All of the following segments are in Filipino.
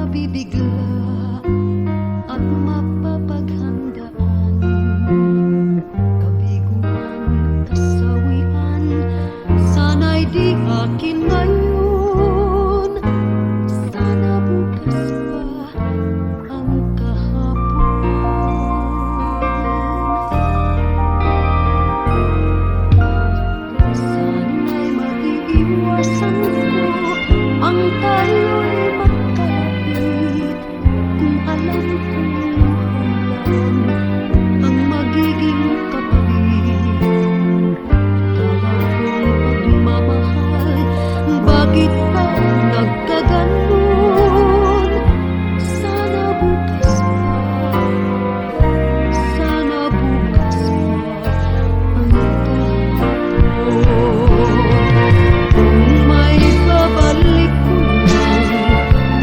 mabibigla at mapapaghandaan. Kabiguan, kasawian, sana'y di akin ngayon. Sana bukas pa ang kahapon. Sana'y maiiwasan ko ang tayo'y magkalapit. Kung alam kong ulan ang magiging kapalit. Kala kong pagmamahal, bakit pa nagkaganon? Sana bukas pa, sana bukas pa ang kahapon. Kung may babalik ko lang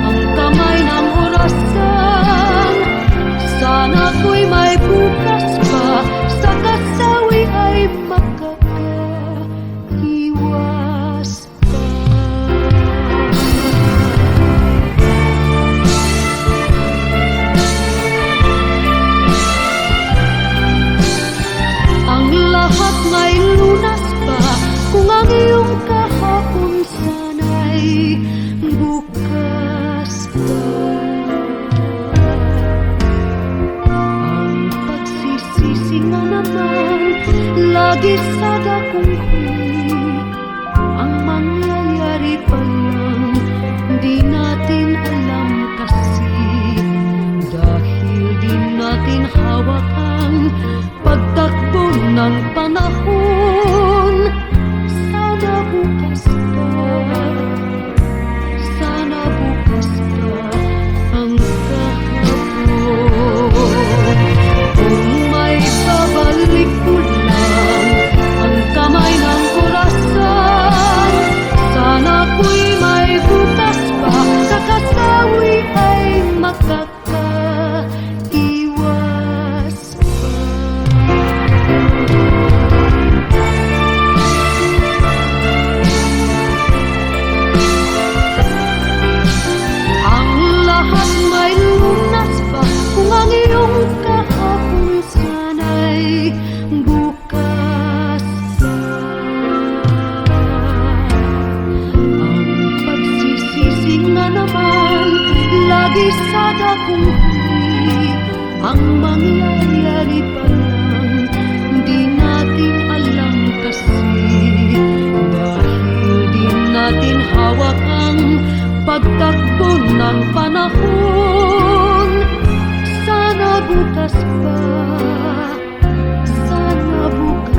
ang kamay ng orasan, sana ko'y may bukas pa, sa kasawi ay makakaiwas pa. Ang lahat may lunas pa, kung ang iyong kahapon sana'y bukas pa. Ang pagsisisi nga naman, lagi sa dakong huli. Ang mangyayari pa lang, di natin alam kasi. Dahil di natin hawak ang pagtakbo ng panahon. Sana bukas pa, sana bukas pa ang kahapon. Kung may babalik ko lang ang kamay ng orasan, sana ko'y may bukas pa, sa kasawi ay makakaiwas pa. Ang lahat may lunas pa, kung ang iyong kahapon sana'y bukas pa. Ang pagsisisi nga naman, lagi sa dakong huli. Ang mangyayari pa lang, di natin alam kasi. Dahil di natin hawak ang pagtakbo ng panahon. Sana bukas pa, sana bukas